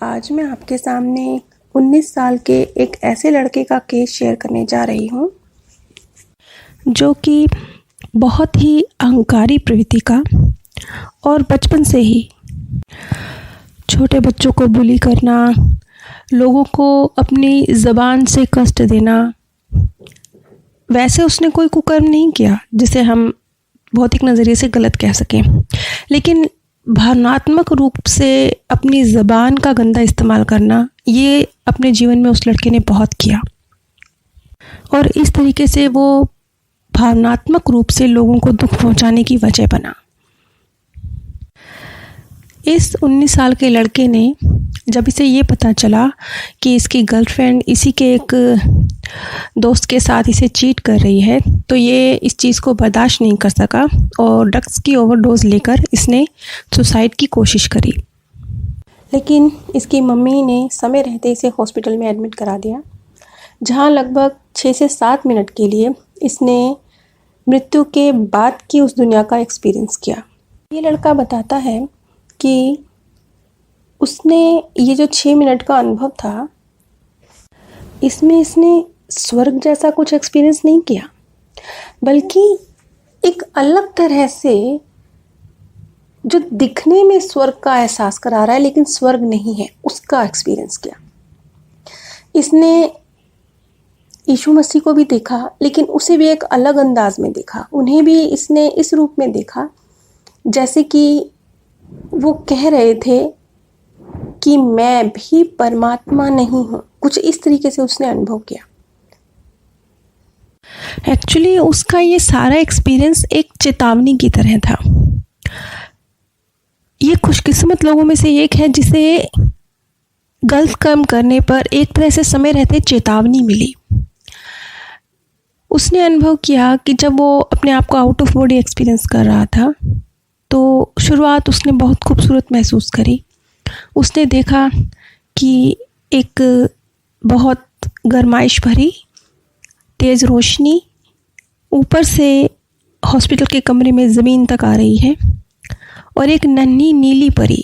आज मैं आपके सामने 19 साल के एक ऐसे लड़के का केस शेयर करने जा रही हूँ जो कि बहुत ही अहंकारी प्रवृत्ति का और बचपन से ही छोटे बच्चों को बुली करना, लोगों को अपनी ज़बान से कष्ट देना। वैसे उसने कोई कुकर्म नहीं किया जिसे हम भौतिक नज़रिए से गलत कह सकें, लेकिन भावनात्मक रूप से अपनी ज़बान का गंदा इस्तेमाल करना, ये अपने जीवन में उस लड़के ने बहुत किया और इस तरीके से वो भावनात्मक रूप से लोगों को दुख पहुंचाने की वजह बना। इस 19 साल के लड़के ने जब इसे ये पता चला कि इसकी गर्लफ्रेंड इसी के एक दोस्त के साथ इसे चीट कर रही है, तो ये इस चीज़ को बर्दाश्त नहीं कर सका और ड्रग्स की ओवरडोज लेकर इसने सुसाइड की कोशिश करी। लेकिन इसकी मम्मी ने समय रहते इसे हॉस्पिटल में एडमिट करा दिया, जहां लगभग 6 से 7 मिनट के लिए इसने मृत्यु के बाद की उस दुनिया का एक्सपीरियंस किया। ये लड़का बताता है कि उसने ये जो 6 मिनट का अनुभव था, इसमें इसने स्वर्ग जैसा कुछ एक्सपीरियंस नहीं किया, बल्कि एक अलग तरह से जो दिखने में स्वर्ग का एहसास करा रहा है लेकिन स्वर्ग नहीं है, उसका एक्सपीरियंस किया। इसने यीशु मसीह को भी देखा, लेकिन उसे भी एक अलग अंदाज में देखा। उन्हें भी इसने इस रूप में देखा जैसे कि वो कह रहे थे कि मैं भी परमात्मा नहीं हूँ। कुछ इस तरीके से उसने अनुभव किया। एक्चुअली उसका ये सारा एक्सपीरियंस एक चेतावनी की तरह था। ये खुशकिस्मत लोगों में से एक है जिसे गलत काम करने पर एक तरह से समय रहते चेतावनी मिली। उसने अनुभव किया कि जब वो अपने आप को आउट ऑफ बॉडी एक्सपीरियंस कर रहा था, तो शुरुआत उसने बहुत खूबसूरत महसूस करी। उसने देखा कि एक बहुत गर्माइश भरी तेज़ रोशनी ऊपर से हॉस्पिटल के कमरे में ज़मीन तक आ रही है और एक नन्ही नीली परी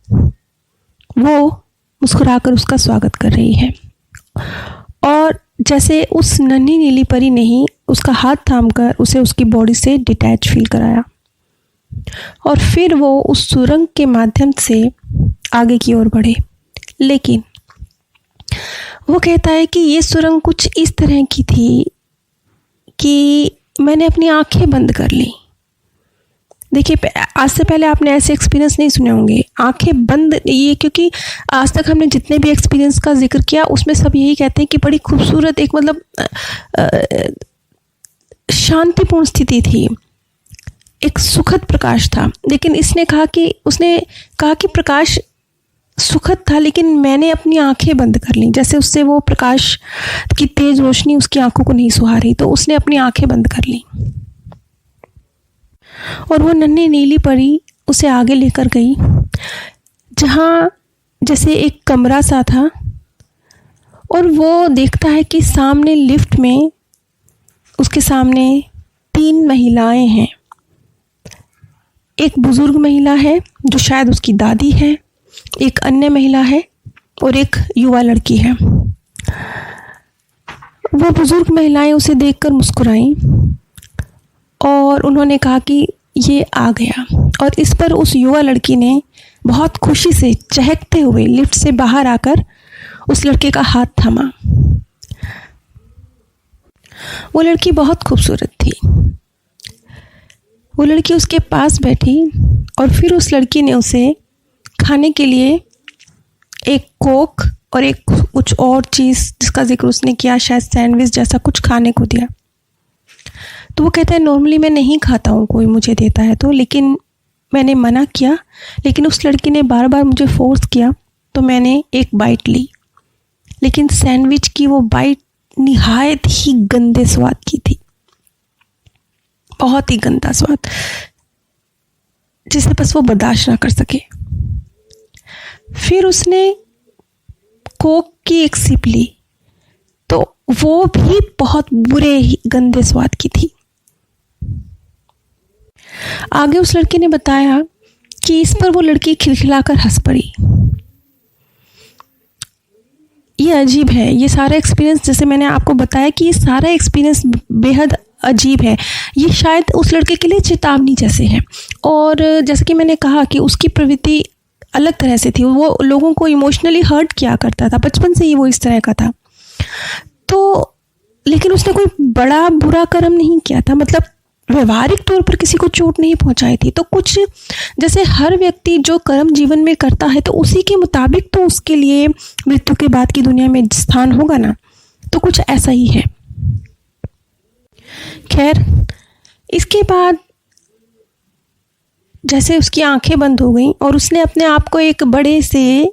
वो मुस्कुराकर उसका स्वागत कर रही है। और जैसे उस नन्ही नीली परी ने ही उसका हाथ थामकर उसे उसकी बॉडी से डिटैच फील कराया और फिर वो उस सुरंग के माध्यम से आगे की ओर बढ़े। लेकिन वो कहता है कि ये सुरंग कुछ इस तरह की थी कि मैंने अपनी आंखें बंद कर ली। देखिए, आज से पहले आपने ऐसे एक्सपीरियंस नहीं सुने होंगे, आंखें बंद। ये क्योंकि आज तक हमने जितने भी एक्सपीरियंस का जिक्र किया उसमें सब यही कहते हैं कि बड़ी खूबसूरत एक मतलब शांतिपूर्ण स्थिति थी, एक सुखद प्रकाश था। लेकिन उसने कहा कि प्रकाश सुखद था, लेकिन मैंने अपनी आंखें बंद कर ली। जैसे उससे वो प्रकाश की तेज रोशनी उसकी आंखों को नहीं सुहा रही, तो उसने अपनी आंखें बंद कर ली और वो नन्ही नीली परी उसे आगे लेकर गई, जहाँ जैसे एक कमरा सा था। और वो देखता है कि सामने लिफ्ट में उसके सामने 3 महिलाएं हैं। एक बुजुर्ग महिला है जो शायद उसकी दादी है, एक अन्य महिला है और एक युवा लड़की है। वो बुजुर्ग महिलाएं उसे देखकर मुस्कुराईं और उन्होंने कहा कि ये आ गया। और इस पर उस युवा लड़की ने बहुत खुशी से चहकते हुए लिफ्ट से बाहर आकर उस लड़के का हाथ थामा। वो लड़की बहुत खूबसूरत थी। वो लड़की उसके पास बैठी और फिर उस लड़की ने उसे खाने के लिए एक कोक और एक कुछ और चीज़ जिसका जिक्र उसने किया, शायद सैंडविच जैसा कुछ खाने को दिया। तो वो कहता है, नॉर्मली मैं नहीं खाता हूँ, कोई मुझे देता है तो, लेकिन मैंने मना किया। लेकिन उस लड़की ने बार बार मुझे फोर्स किया तो मैंने एक बाइट ली। लेकिन सैंडविच की वो बाइट निहायत ही गंदे स्वाद की थी, बहुत ही गंदा स्वाद, जिसे बस वो बर्दाश्त ना कर सके। फिर उसने कोक की एक सिप ली तो वो भी बहुत बुरे ही गंदे स्वाद की थी। आगे उस लड़के ने बताया कि इस पर वो लड़की खिलखिलाकर हंस पड़ी ये अजीब है, ये सारा एक्सपीरियंस, जैसे मैंने आपको बताया कि ये सारा एक्सपीरियंस बेहद अजीब है। ये शायद उस लड़के के लिए चेतावनी जैसे है। और जैसे कि मैंने कहा कि उसकी प्रवृत्ति अलग तरह से थी, वो लोगों को इमोशनली हर्ट किया करता था, बचपन से ही वो इस तरह का था। तो लेकिन उसने कोई बड़ा बुरा कर्म नहीं किया था, मतलब व्यवहारिक तौर पर किसी को चोट नहीं पहुंचाई थी। तो कुछ जैसे हर व्यक्ति जो कर्म जीवन में करता है तो उसी के मुताबिक तो उसके लिए मृत्यु के बाद की दुनिया में स्थान होगा ना, तो कुछ ऐसा ही है। खैर, इसके बाद जैसे उसकी आंखें बंद हो गईं और उसने अपने आप को एक बड़े से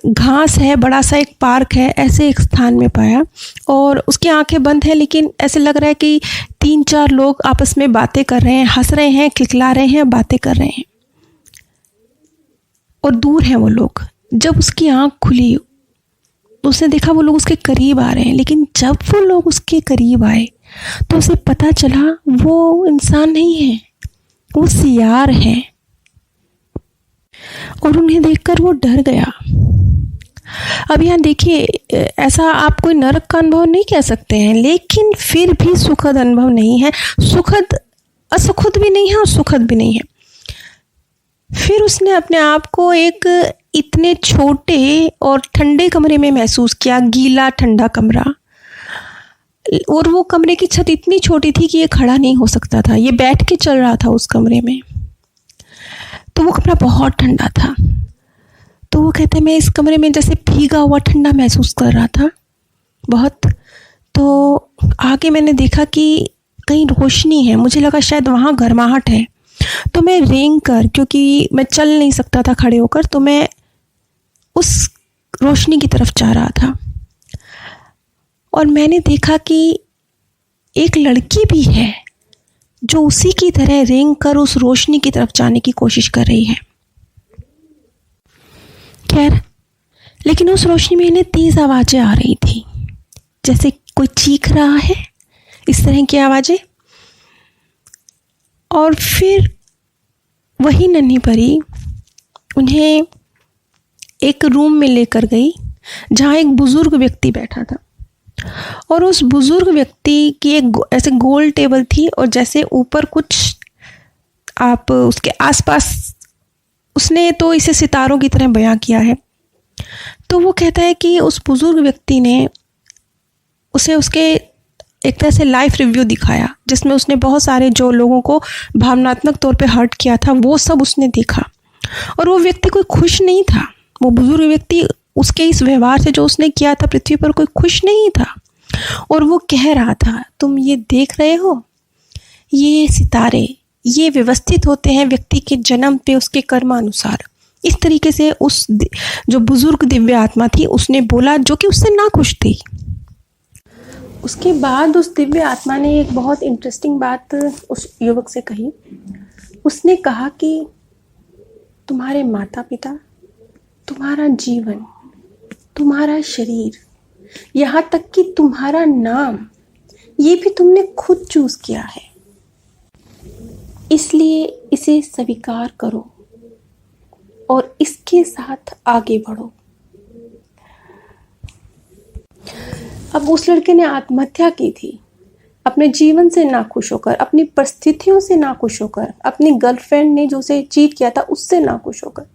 घास है, बड़ा सा एक पार्क है, ऐसे एक स्थान में पाया। और उसकी आंखें बंद है, लेकिन ऐसे लग रहा है कि 3-4 लोग आपस में बातें कर रहे हैं, हंस रहे हैं, खिलखिला रहे हैं, बातें कर रहे हैं, और दूर हैं वो लोग। जब उसकी आंख खुली तो उसने देखा वो लोग उसके करीब आ रहे हैं, लेकिन जब वो लोग उसके करीब आए तो उसे पता चला वो इंसान नहीं है, वो सियार हैं। और उन्हें देखकर वो डर गया। अब यहाँ देखिए, ऐसा आप कोई नरक का अनुभव नहीं कह सकते हैं, लेकिन फिर भी सुखद अनुभव नहीं है। सुखद, असुखद भी नहीं है और सुखद भी नहीं है। फिर उसने अपने आप को एक इतने छोटे और ठंडे कमरे में महसूस किया, गीला ठंडा कमरा। और वो कमरे की छत इतनी छोटी थी कि ये खड़ा नहीं हो सकता था, ये बैठ के चल रहा था उस कमरे में। तो वो कमरा बहुत ठंडा था। तो वो कहते हैं मैं इस कमरे में जैसे भीगा हुआ ठंडा महसूस कर रहा था बहुत। तो आगे मैंने देखा कि कहीं रोशनी है, मुझे लगा शायद वहाँ गर्माहट है। तो मैं रेंग कर, क्योंकि मैं चल नहीं सकता था खड़े होकर, तो मैं उस रोशनी की तरफ जा रहा था। और मैंने देखा कि एक लड़की भी है जो उसी की तरह रेंग कर उस रोशनी की तरफ जाने की कोशिश कर रही है। खैर, लेकिन उस रोशनी में इन्हें तेज आवाज़ें आ रही थी, जैसे कोई चीख रहा है, इस तरह की आवाज़ें। और फिर वही नन्ही परी उन्हें एक रूम में लेकर गई जहाँ एक बुज़ुर्ग व्यक्ति बैठा था। और उस बुज़ुर्ग व्यक्ति की एक ऐसे गोल टेबल थी, और जैसे ऊपर कुछ आप उसके आसपास, उसने तो इसे सितारों की तरह बयां किया है। तो वो कहता है कि उस बुज़ुर्ग व्यक्ति ने उसे उसके एक तरह से लाइफ रिव्यू दिखाया, जिसमें उसने बहुत सारे जो लोगों को भावनात्मक तौर पे हर्ट किया था वो सब उसने देखा। और वो व्यक्ति कोई खुश नहीं था। वो बुज़ुर्ग व्यक्ति उसके इस व्यवहार से जो उसने किया था पृथ्वी पर कोई खुश नहीं था। और वो कह रहा था, तुम ये देख रहे हो, ये सितारे ये व्यवस्थित होते हैं व्यक्ति के जन्म पे उसके कर्मानुसार। इस तरीके से उस जो बुजुर्ग दिव्य आत्मा थी उसने बोला, जो कि उससे ना खुश थी। उसके बाद उस दिव्य आत्मा ने एक बहुत इंटरेस्टिंग बात उस युवक से कही। उसने कहा कि तुम्हारे माता पिता, तुम्हारा जीवन, तुम्हारा शरीर, यहाँ तक कि तुम्हारा नाम, ये भी तुमने खुद चूज किया है, इसलिए इसे स्वीकार करो और इसके साथ आगे बढ़ो। अब उस लड़के ने आत्महत्या की थी, अपने जीवन से नाखुश होकर, अपनी परिस्थितियों से नाखुश होकर, अपनी गर्लफ्रेंड ने जो उसे चीट किया था उससे नाखुश होकर।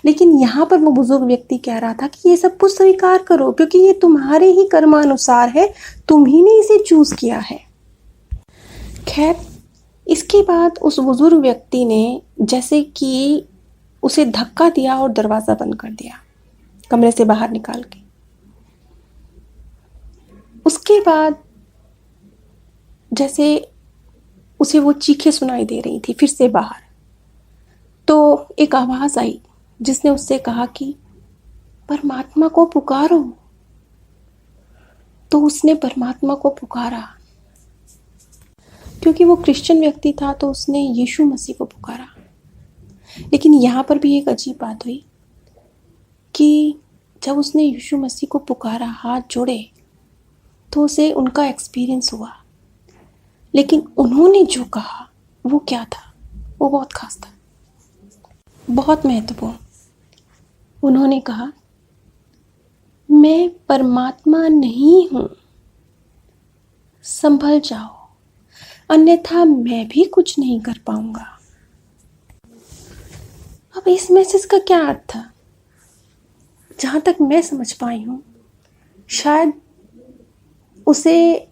लेकिन यहाँ पर वो बुजुर्ग व्यक्ति कह रहा था कि ये सब कुछ स्वीकार करो, क्योंकि ये तुम्हारे ही कर्मानुसार है, तुम ही ने इसे चूज किया है। खैर, इसके बाद उस बुजुर्ग व्यक्ति ने जैसे कि उसे धक्का दिया और दरवाजा बंद कर दिया, कमरे से बाहर निकाल के। उसके बाद जैसे उसे वो चीखें सुनाई दे रही थी फिर से बाहर, तो एक आवाज आई जिसने उससे कहा कि परमात्मा को पुकारो। तो उसने परमात्मा को पुकारा। क्योंकि वो क्रिश्चियन व्यक्ति था तो उसने यीशु मसीह को पुकारा। लेकिन यहाँ पर भी एक अजीब बात हुई कि जब उसने यीशु मसीह को पुकारा, हाथ जोड़े, तो उसे उनका एक्सपीरियंस हुआ। लेकिन उन्होंने जो कहा वो क्या था, वो बहुत खास था, बहुत महत्वपूर्ण। उन्होंने कहा, मैं परमात्मा नहीं हूँ, संभल जाओ, अन्यथा मैं भी कुछ नहीं कर पाऊंगा। अब इस मैसेज का क्या अर्थ था? जहाँ तक मैं समझ पाई हूँ, शायद उसे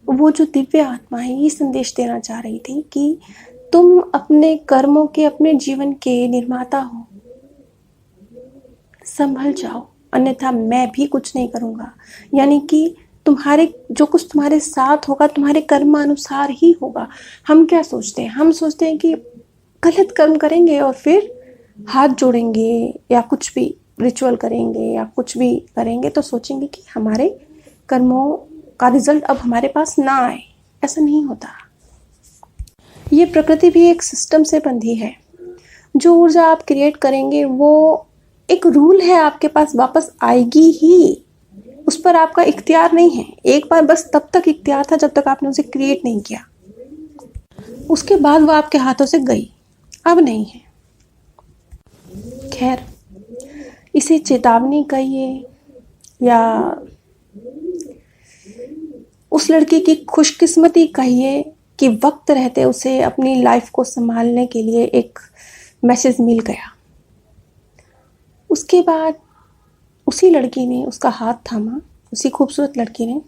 वो जो दिव्य आत्मा है ये संदेश देना चाह रही थी कि तुम अपने कर्मों के, अपने जीवन के निर्माता हो, संभल जाओ, अन्यथा मैं भी कुछ नहीं करूँगा। यानी कि तुम्हारे जो कुछ तुम्हारे साथ होगा तुम्हारे कर्मानुसार ही होगा। हम क्या सोचते हैं? हम सोचते हैं कि गलत कर्म करेंगे और फिर हाथ जोड़ेंगे या कुछ भी रिचुअल करेंगे या कुछ भी करेंगे तो सोचेंगे कि हमारे कर्मों का रिजल्ट अब हमारे पास ना आए। ऐसा नहीं होता। ये प्रकृति भी एक सिस्टम से बंधी है। जो ऊर्जा आप क्रिएट करेंगे वो एक रूल है, आपके पास वापस आएगी ही। उस पर आपका इख्तियार नहीं है। एक बार बस तब तक इख्तियार था जब तक आपने उसे क्रिएट नहीं किया। उसके बाद वो आपके हाथों से गई, अब नहीं है। खैर, इसे चेतावनी कहिए या उस लड़की की खुशकिस्मती कहिए कि वक्त रहते उसे अपनी लाइफ को संभालने के लिए एक मैसेज मिल गया। उसके बाद उसी लड़की ने उसका हाथ थामा, उसी खूबसूरत लड़की ने,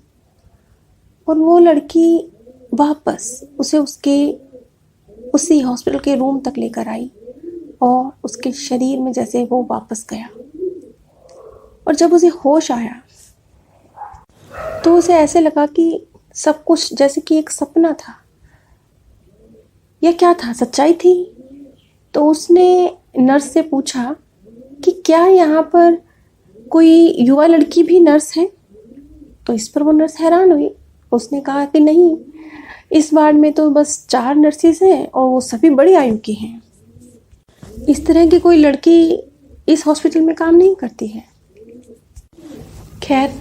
और वो लड़की वापस उसे उसके उसी हॉस्पिटल के रूम तक लेकर आई और उसके शरीर में जैसे वो वापस गया। और जब उसे होश आया तो उसे ऐसे लगा कि सब कुछ जैसे कि एक सपना था। यह क्या था? सच्चाई थी? तो उसने नर्स से पूछा कि क्या यहाँ पर कोई युवा लड़की भी नर्स है? तो इस पर वो नर्स हैरान हुई। उसने कहा कि नहीं, इस वार्ड में तो बस 4 नर्सेज हैं और वो सभी बड़ी आयु की हैं। इस तरह की कोई लड़की इस हॉस्पिटल में काम नहीं करती है। खैर,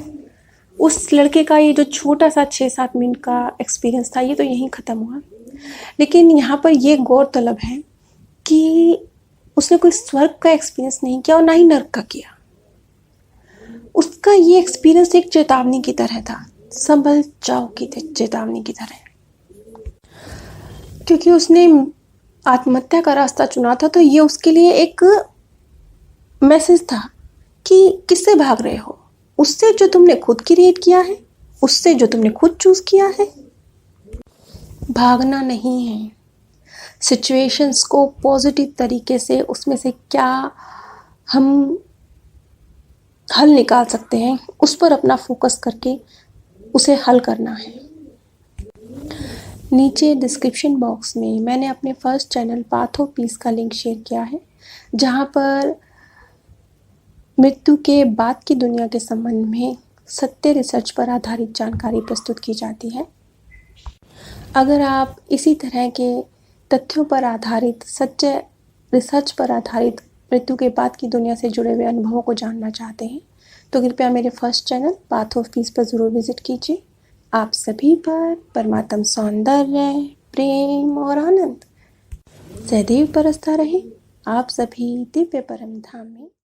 उस लड़के का ये जो छोटा सा 6-7 मिनट का एक्सपीरियंस था ये तो यहीं ख़त्म हुआ। लेकिन यहाँ पर ये गौरतलब है कि उसने कोई स्वर्ग का एक्सपीरियंस नहीं किया और ना ही नर्क का किया। उसका ये एक्सपीरियंस एक चेतावनी की तरह था, संभल जाओ की चेतावनी की तरह। क्योंकि उसने आत्महत्या का रास्ता चुना था तो ये उसके लिए एक मैसेज था कि किससे भाग रहे हो? उससे जो तुमने खुद क्रिएट किया है, उससे जो तुमने खुद चूज किया है। भागना नहीं है। सिचुएशंस को पॉजिटिव तरीके से उसमें से क्या हम हल निकाल सकते हैं उस पर अपना फोकस करके उसे हल करना है। नीचे डिस्क्रिप्शन बॉक्स में मैंने अपने first channel path of peace का लिंक शेयर किया है, जहाँ पर मृत्यु के बाद की दुनिया के संबंध में सत्य रिसर्च पर आधारित जानकारी प्रस्तुत की जाती है। अगर आप इसी तरह के तथ्यों पर आधारित, सच्चे रिसर्च पर आधारित मृत्यु के बाद की दुनिया से जुड़े हुए अनुभवों को जानना चाहते हैं तो कृपया मेरे first channel path of peace पर ज़रूर विजिट कीजिए। आप सभी पर परमात्म सौंदर्य, प्रेम और आनंद सदैव बरसता रहे। आप सभी दिव्य परम धाम में